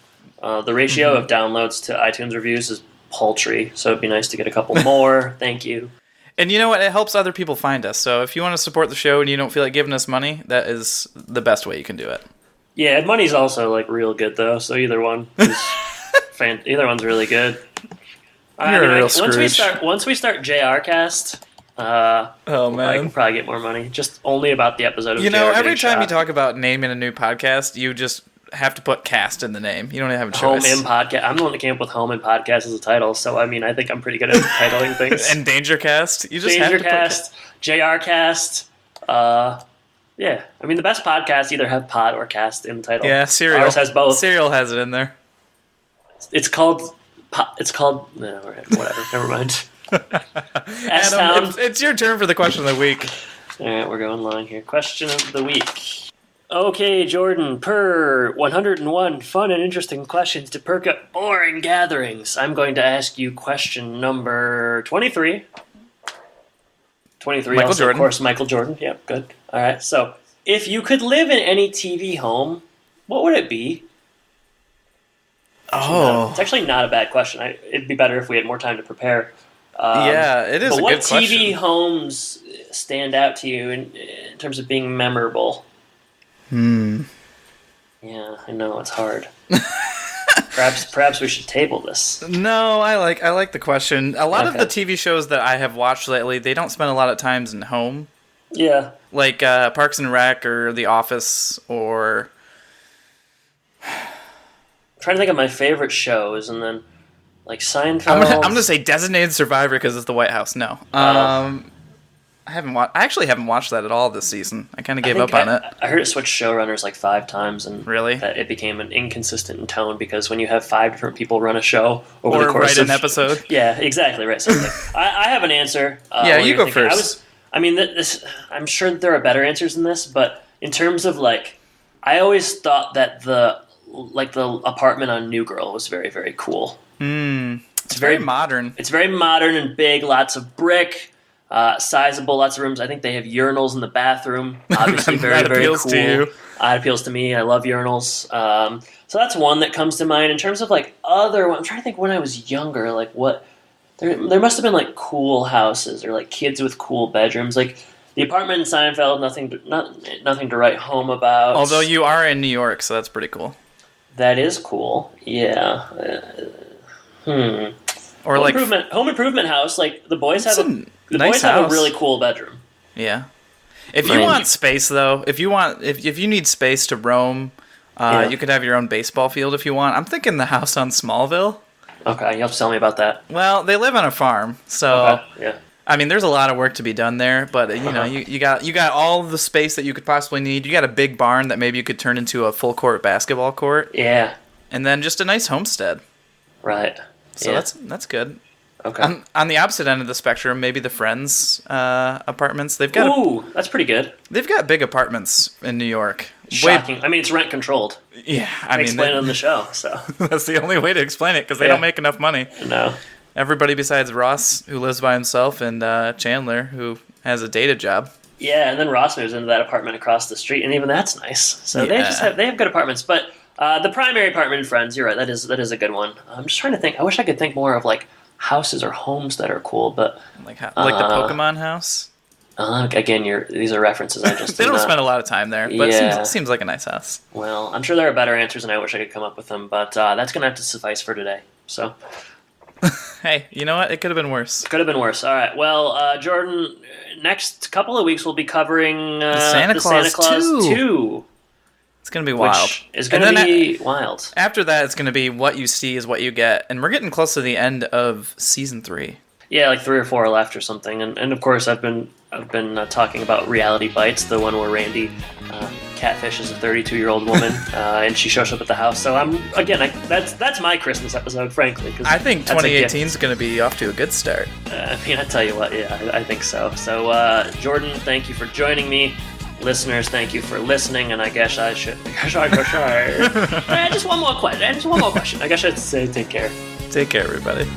The ratio of downloads to iTunes reviews is paltry, so it'd be nice to get a couple more. Thank you. And you know what? It helps other people find us. So if you want to support the show and you don't feel like giving us money, that is the best way you can do it. Yeah, money's also like real good though. So either one is either one's really good. You're a real Scrooge. Once we start JR Cast, I can probably get more money. Just only about the episode of JR every time shot. you talk about naming a new podcast, you just have to put cast in the name. You don't have a choice. Home in podcast. I'm the one that came up with home in podcast as a title, so I mean, I think I'm pretty good at titling things. And Dangercast. You just Dangercast, JR Cast. Yeah, I mean, the best podcasts either have pod or cast in the title. Yeah, Serial. Ours has both. Serial has it in there. It's called. No, whatever. Never mind. Adam, it's your turn for the question of the week. All right, we're going long here. Question of the week. Okay, Jordan, per 101 fun and interesting questions to perk up boring gatherings, I'm going to ask you question number 23. 23, Michael also, Jordan. Of course, Michael Jordan. Yep, good. All right, so if you could live in any TV home, what would it be? It's actually not a bad question. It'd be better if we had more time to prepare. It is a good question. What TV homes stand out to you in terms of being memorable? Yeah, I know, it's hard. Perhaps we should table this. No, I like the question. A lot of the TV shows that I have watched lately, they don't spend a lot of times in home. Yeah. Like Parks and Rec or The Office or... I'm trying to think of my favorite shows, and then like Seinfeld. I'm gonna say Designated Survivor because it's the White House. No, I actually haven't watched that at all this season. I kind of gave up on it. I heard it switched showrunners like 5 times, and really, that it became an inconsistent in tone because when you have 5 different people run a show over the course of an episode. Yeah, exactly right. So I have an answer. You go first. I'm sure that there are better answers than this, but in terms of like, I always thought that the apartment on New Girl was very, very cool. It's very modern. It's very modern and big. Lots of brick, sizable, lots of rooms. I think they have urinals in the bathroom. Obviously, very, very cool. To you. It appeals to me. I love urinals. So that's one that comes to mind. In terms of like other, I'm trying to think when I was younger, like what there must have been like cool houses or like kids with cool bedrooms, like. The apartment in Seinfeld, nothing to write home about. Although you are in New York, so that's pretty cool. That is cool. Yeah. Or Home Improvement house. Like the boys have a really cool bedroom. Yeah. If you want space, though, if you need space to roam, you could have your own baseball field if you want. I'm thinking the house on Smallville. Okay, you have to tell me about that. Well, they live on a farm, so Yeah. I mean, there's a lot of work to be done there. But you know, you got all the space that you could possibly need. You got a big barn that maybe you could turn into a full court basketball court. Yeah. And then just a nice homestead. Right. So that's good. Okay. On the opposite end of the spectrum, maybe the Friends apartments. They've got that's pretty good. They've got big apartments in New York. Shocking. I mean, it's rent controlled. Yeah, I mean, explain it on the show. So that's the only way to explain it because they don't make enough money. No. Everybody besides Ross, who lives by himself, and Chandler, who has a day job. Yeah, and then Ross moves into that apartment across the street, and even that's nice. So they have good apartments. But the primary apartment in Friends, you're right, that is a good one. I'm just trying to think. I wish I could think more of like houses or homes that are cool, but like the Pokemon house. Again, these are references I just they don't spend a lot of time there, but it seems like a nice house. Well, I'm sure there are better answers, and I wish I could come up with them, but that's gonna have to suffice for today. So. Hey, you know what? It could have been worse. Could have been worse. All right. Well, Jordan, next couple of weeks we'll be covering the Santa Claus 2. It's going to be wild. Which is going to be wild. After that, it's going to be what you see is what you get. And we're getting close to the end of season 3. Yeah, like 3 or 4 left or something. And of course, I've been talking about Reality Bites, the one where Randy catfishes a 32-year-old woman, and she shows up at the house. So that's my Christmas episode, frankly. I think 2018 is going to be off to a good start. I mean, I tell you what, yeah, I think so. So, Jordan, thank you for joining me. Listeners, thank you for listening, and I guess I should. Just one more question. I guess I should say take care. Take care, everybody.